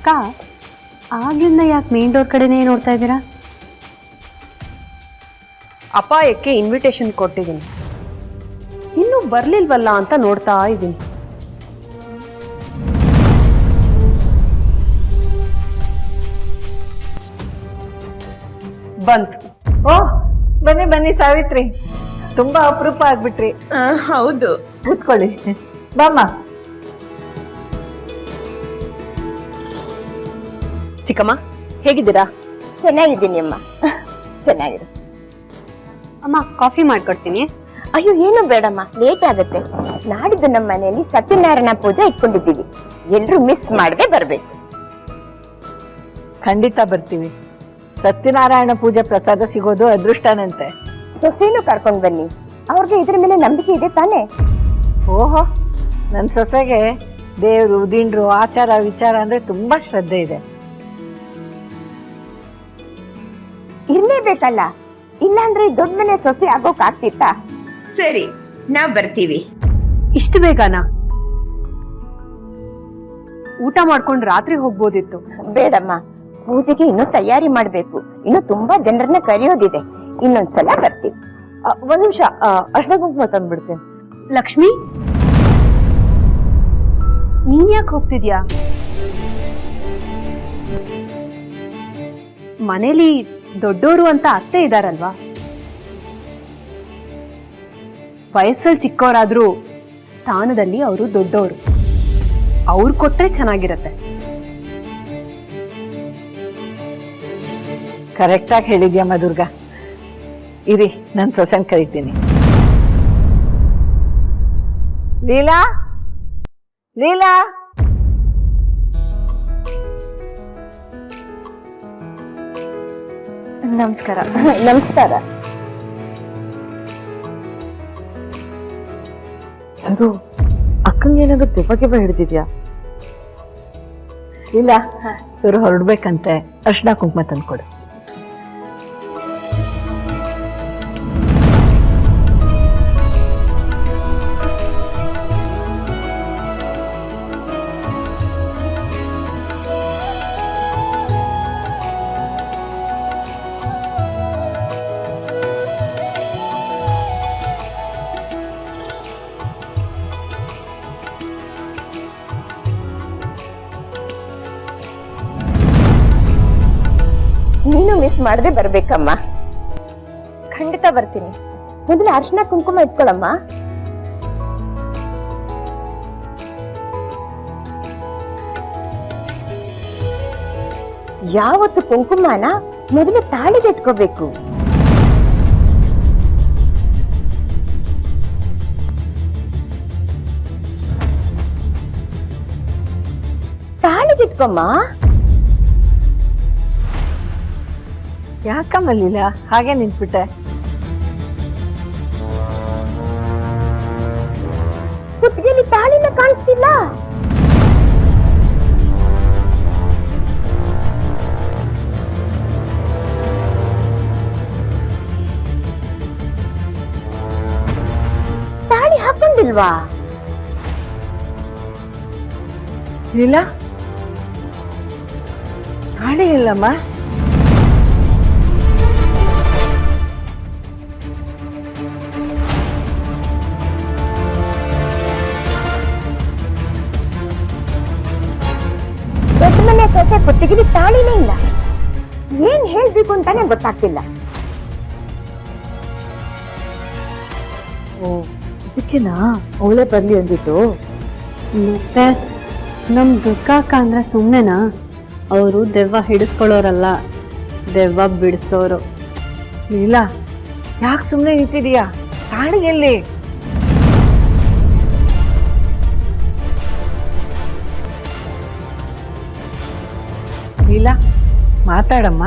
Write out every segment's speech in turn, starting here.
ಅಕ್ಕ ಆಗ್ಲಿಂದ ಯಾಕೆ ಮೇನ್ ಡೋರ್ ಕಡೆನೇ ನೋಡ್ತಾ ಇದ್ದೀರಾ? ಅಪಾಯಕ್ಕೆ ಇನ್ವಿಟೇಷನ್ ಕೊಟ್ಟಿದ್ದೀನಿ, ಇನ್ನೂ ಬರ್ಲಿಲ್ವಲ್ಲ ಅಂತ ನೋಡ್ತಾ ಇದ್ದೀನಿ. ಬಂತು. ಓಹ್, ಬನ್ನಿ ಬನ್ನಿ ಸಾವಿತ್ರಿ, ತುಂಬಾ ಅಪರೂಪ ಆಗ್ಬಿಟ್ರಿ. ಹೌದು. ಕೂತ್ಕೊಳ್ಳಿ. ಬಾಮ್ಮ. ಚಿಕ್ಕಮ್ಮ ಹೇಗಿದ್ದೀರಾ? ಚೆನ್ನಾಗಿದ್ದೀನಿ ಅಮ್ಮ, ಚೆನ್ನಾಗಿದೆ. ಅಮ್ಮ ಕಾಫಿ ಮಾಡ್ಕೊಡ್ತೀನಿ. ಅಯ್ಯೋ ಏನು ಬೇಡಮ್ಮ, ಲೇಟ್ ಆಗುತ್ತೆ. ನಾಡಿದ್ದು ನಮ್ಮ ಮನೆಯಲ್ಲಿ ಸತ್ಯನಾರಾಯಣ ಪೂಜೆ ಇಟ್ಕೊಂಡಿದ್ದೀವಿ, ಎಲ್ರು ಮಿಸ್ ಮಾಡದೆ ಬರ್ಬೇಕು. ಖಂಡಿತ ಬರ್ತೀವಿ. ಸತ್ಯನಾರಾಯಣ ಪೂಜೆ ಪ್ರಸಾದ ಸಿಗೋದು ಅದೃಷ್ಟನಂತೆ. ಸೊಸೆನೂ ಕರ್ಕೊಂಡ್ ಬನ್ನಿ, ಅವ್ರಿಗೆ ಇದ್ರ ಮೇಲೆ ನಂಬಿಕೆ ಇದೆ ತಾನೇ? ಓಹೋ, ನನ್ನ ಸೊಸೆಗೆ ದೇವ್ರು ದಿಂಡ್ರು ಆಚಾರ ವಿಚಾರ ಅಂದ್ರೆ ತುಂಬಾ ಶ್ರದ್ಧೆ ಇದೆ. ಇರ್ಲೇಬೇಕಲ್ಲ, ಇಲ್ಲಾಂದ್ರೆ ದೊಡ್ಡ ಮನೆ ಸೊಸೆ ಆಗೋಕ್ ಆಗ್ತಿತ್ತಾ? ಸರಿ, ನಾವ್ ಬರ್ತೀವಿ. ಇಷ್ಟು ಬೇಗನಾ? ಊಟ ಮಾಡ್ಕೊಂಡು ರಾತ್ರಿ ಹೋಗ್ಬೋದಿತ್ತು. ಬೇಡಮ್ಮ, ಪೂಜೆಗೆ ಇನ್ನೂ ತಯಾರಿ ಮಾಡ್ಬೇಕು, ಇನ್ನು ತುಂಬಾ ಜನರನ್ನ ಕರೆಯೋದಿದೆ. ಇನ್ನೊಂದ್ಸಲ ಬರ್ತೀವಿ. ಒಂದ್ ನಿಮಿಷ, ಅರ್ಶಿನ ಕುಂಕುಮ ತಂದ್ಬಿಡ್ತೀನಿ. ಲಕ್ಷ್ಮಿ, ನೀನ್ ಯಾಕೆ ಹೋಗ್ತಿದ್ಯಾ? ಮನೇಲಿ ದೊಡ್ಡೋರು ಅಂತ ಅತ್ತೆ ಇದಾರಲ್ವಾ? ವಯಸ್ಸಲ್ಲಿ ಚಿಕ್ಕವರಾದ್ರೂ ಸ್ಥಾನದಲ್ಲಿ ಅವರು ದೊಡ್ಡವರು, ಅವ್ರು ಕೊಟ್ರೆ ಚೆನ್ನಾಗಿರತ್ತೆ. ಕರೆಕ್ಟ್ ಆಗಿ ಹೇಳಿದ್ಯಮ್ಮ ದುರ್ಗಾ. ಇರಿ, ನನ್ನ ಸೊಸೆನ್ ಕರಿತೀನಿ. ಲೀಲಾ, ಲೀಲಾ. ನಮಸ್ಕಾರ. ನಮಸ್ಕಾರ. ಸರು, ಅಕ್ಕಂಗೆ ಏನಾದ್ರು ದೆವ್ವಗೆ ಹಿಡಿದಿದ್ಯಾ? ಇಲ್ಲ, ಇವರು ಹೊರಡ್ಬೇಕಂತೆ. ಅರ್ಶಿನ ಕುಂಕುಮ ತಂದ್ಕೊಡು. ನೀನು ಮಿಸ್ ಮಾಡದೆ ಬರ್ಬೇಕಮ್ಮ. ಖಂಡಿತ ಬರ್ತೀನಿ. ಮೊದಲು ಅರ್ಶಿನ ಕುಂಕುಮ ಇಟ್ಕೊಳಮ್ಮ. ಯಾವತ್ತು ಕುಂಕುಮನ ಮೊದಲು ತಾಳಿಗೆ ಇಟ್ಕೋಬೇಕು. ತಾಳಿಗೆ ಇಟ್ಕೊಮ್ಮ. ಯಾಕಮ್ಮ ಲೀಲಾ ಹಾಗೆ ನಿಂತ್ಬಿಟ್ಟೆ? ಕುತ್ತಿಗೆಯಲ್ಲಿ ತಾಳಿನ ಕಾಣಿಸ್ತಿಲ್ಲ. ತಾಳಿ ಹಾಕೊಂಡಿಲ್ವಾ? ಲೀಲಾ, ತಾಳಿ ಇಲ್ಲಮ್ಮ. ದೊಡ್ಡ ಮನೆ ಸೊಸೆ ಕುತ್ತಿಗೆಲಿ ತಾಳಿನೇ ಇಲ್ಲ. ಏನ್ ಹೇಳ್ಬೇಕು ಅಂತಾನೆ ಗೊತ್ತಾಗ್ತಿಲ್ಲ. ಓ, ಇದಕ್ಕೆನಾ ಅವಳೇ ಬರ್ಲಿ ಅಂದಿದ್ದು? ಮತ್ತೆ ನಮ್ ದುರ್ಗಾಕ್ಕ ಅಂದ್ರೆ ಸುಮ್ಮನೆನಾ? ಅವರು ದೆವ್ವ ಹಿಡಿಸ್ಕೊಳ್ಳೋರಲ್ಲ, ದೆವ್ವ ಬಿಡಿಸೋರು. ಲೀಲಾ, ಯಾಕೆ ಸುಮ್ಮನೆ ನಿಂತಿದೀಯಾ? ತಾಳಿ ಎಲ್ಲಿ? ಲೀಲಾ, ಮಾತಾಡಮ್ಮ.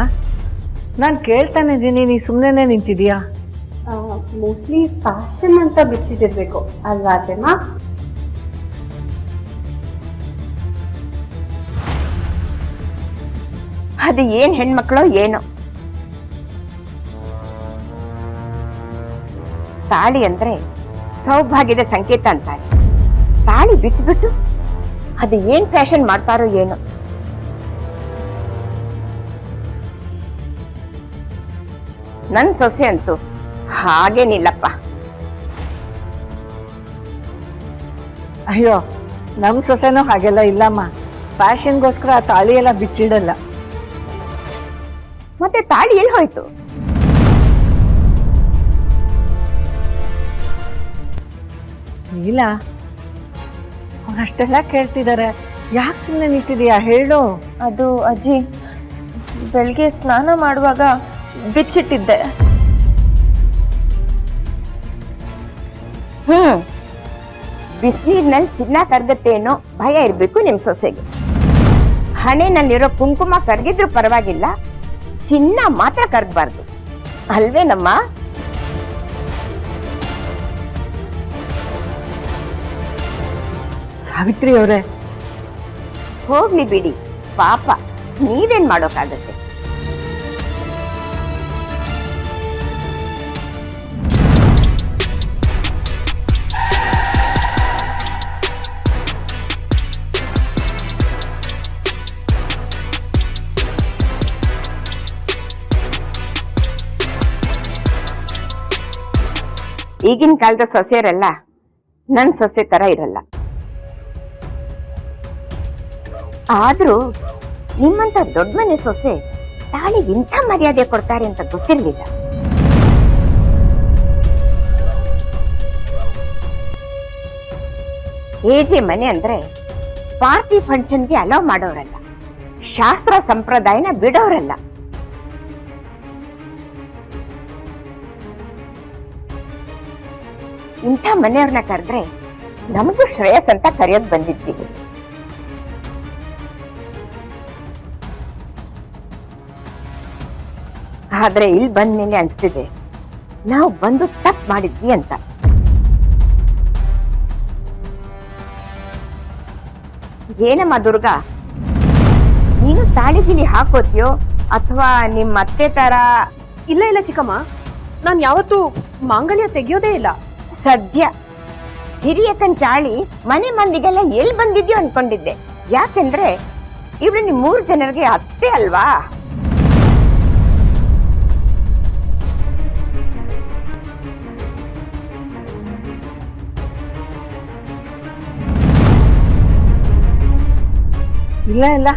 ನಾನು ಕೇಳ್ತಾನೆ ಇದ್ದೀನಿ, ನೀ ಸುಮ್ಮನೆ ನಿಂತಿದೀಯಾ? ಮೋಸ್ಟ್ಲಿ ಫ್ಯಾಷನ್ ಅಂತ ಬಿಚ್ಚಿಟ್ಟಿರ್ಬೇಕು ಅಲ್ವಾ ಅತ್ತೆಮ್ಮ? ಅದು ಏನ್ ಹೆಣ್ಮಕ್ಳೋ ಏನೋ. ತಾಳಿ ಅಂದ್ರೆ ಸೌಭಾಗ್ಯದ ಸಂಕೇತ ಅಂತಾರೆ. ತಾಳಿ ಬಿಚ್ಚಿಬಿಟ್ಟು ಅದು ಏನ್ ಫ್ಯಾಷನ್ ಮಾಡ್ತಾರೋ ಏನೋ. ನನ್ ಸೊಸೆ ಅಂತೂ ಹಾಗೇನಿಲ್ಲಪ್ಪ. ಅಯ್ಯೋ, ನಮ್ಮ ಸೊಸೆನೂ ಹಾಗೆಲ್ಲ ಇಲ್ಲಮ್ಮ. ಫ್ಯಾಷನ್ಗೋಸ್ಕರ ಆ ತಾಳಿ ಎಲ್ಲ ಬಿಚ್ಚಿಡಲ್ಲ. ಮತ್ತೆ ತಾಳಿ ಎಲ್ಲಿ ಹೋಯ್ತು? ಇಲ್ಲ, ಅವರಷ್ಟೆಲ್ಲ ಕೇಳ್ತಿದ್ದಾರೆ, ಯಾಕೆ ಸುಮ್ಮನೆ ನಿಂತಿದೀಯಾ ಹೇಳು. ಅದು ಅಜ್ಜಿ, ಬೆಳಗ್ಗೆ ಸ್ನಾನ ಮಾಡುವಾಗ ಬಿಚ್ಚಿಟ್ಟಿದ್ದೆ. ಬಿಸಿನೀರಿನಲ್ಲಿ ಚಿನ್ನ ಕರ್ಗತ್ತೆ ಅನ್ನೋ ಭಯ ಇರ್ಬೇಕು ನಿಮ್ ಸೊಸೆಗೆ. ಹಣೆನಲ್ಲಿರೋ ಕುಂಕುಮ ಕರ್ಗಿದ್ರು ಪರವಾಗಿಲ್ಲ, ಚಿನ್ನ ಮಾತ್ರ ಕರ್ಗಬಾರ್ದು ಅಲ್ವೇನಮ್ಮ? ಸಾವಿತ್ರಿ ಅವರೇ, ಹೋಗ್ಲಿ ಬಿಡಿ ಪಾಪ, ನೀವೇನ್ ಮಾಡೋಕ್ಕಾಗತ್ತೆ. ಈಗಿನ ಕಾಲದ ಸೊಸೆಯರೆಲ್ಲ ನನ್ ಸೊಸೆ ತರ ಇರಲ್ಲ. ಆದ್ರೂ ನಿಮ್ಮಂತ ದೊಡ್ಡ ಮನೆ ಸೊಸೆ ತಾಳಿಗೆ ಇಂಥ ಮರ್ಯಾದೆ ಕೊಡ್ತಾರೆ ಅಂತ ಗೊತ್ತಿರ್ಲಿಲ್ಲ. ಏಜೆ ಮನೆ ಅಂದ್ರೆ ಪಾರ್ಟಿ ಫಂಕ್ಷನ್ಗೆ ಅಲೋ ಮಾಡೋರಲ್ಲ, ಶಾಸ್ತ್ರ ಸಂಪ್ರದಾಯನ ಬಿಡೋರಲ್ಲ. ಇಂಥ ಮನೆಯವ್ರನ್ನ ಕರೆದ್ರೆ ನಮಗೂ ಶ್ರೇಯಸ್ ಅಂತ ಕರೆಯೋದ್ ಬಂದಿದ್ದೀವಿ. ಆದ್ರೆ ಇಲ್ಲಿ ಬಂದ್ಮೇಲೆ ಅನ್ಸ್ತಿದೆ ನಾವು ಬಂದು ತಪ್ಪು ಮಾಡಿದ್ವಿ ಅಂತ. ಏನಮ್ಮ ದುರ್ಗಾ, ನೀನು ತಾಳಿ ಗಿಲಿ ಹಾಕೋತಿಯೋ ಅಥವಾ ನಿಮ್ಮ ಅತ್ತೆ ತರ? ಇಲ್ಲ ಇಲ್ಲ ಚಿಕ್ಕಮ್ಮ, ನಾನ್ ಯಾವತ್ತೂ ಮಾಂಗಲ್ಯ ತೆಗಿಯೋದೇ ಇಲ್ಲ. ಸದ್ಯ ಹಿರಿಯಕ್ಕನ್ ಚಾಳಿ ಮನೆ ಮಂದಿಗೆಲ್ಲ ಎಲ್ಲಿ ಬಂದಿದ್ಯೋ ಅನ್ಕೊಂಡಿದ್ದೆ. ಯಾಕೆಂದ್ರೆ ಇವ್ರು ನಿಮ್ 3 ಜನರಿಗೆ ಅತ್ತೆ ಅಲ್ವಾ? ಇಲ್ಲ ಇಲ್ಲ,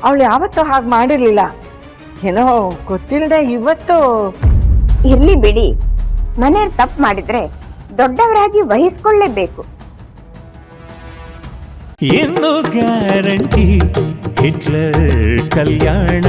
ಅವಳು ಯಾವತ್ತೂ ಹಾಗೆ ಮಾಡಿರ್ಲಿಲ್ಲ. ಏನೋ ಗೊತ್ತಿಲ್ಲದೆ ಇವತ್ತು. ಇರ್ಲಿ ಬಿಡಿ, ಮನೆಯವ್ರು ತಪ್ಪು ಮಾಡಿದ್ರೆ ದೊಡ್ಡವರಾಗಿ ವಹಿಸ್ಕೊಳ್ಳೇಬೇಕು. ಏನು ಗ್ಯಾರಂಟಿ ಹಿಟ್ಲರ್ ಕಲ್ಯಾಣ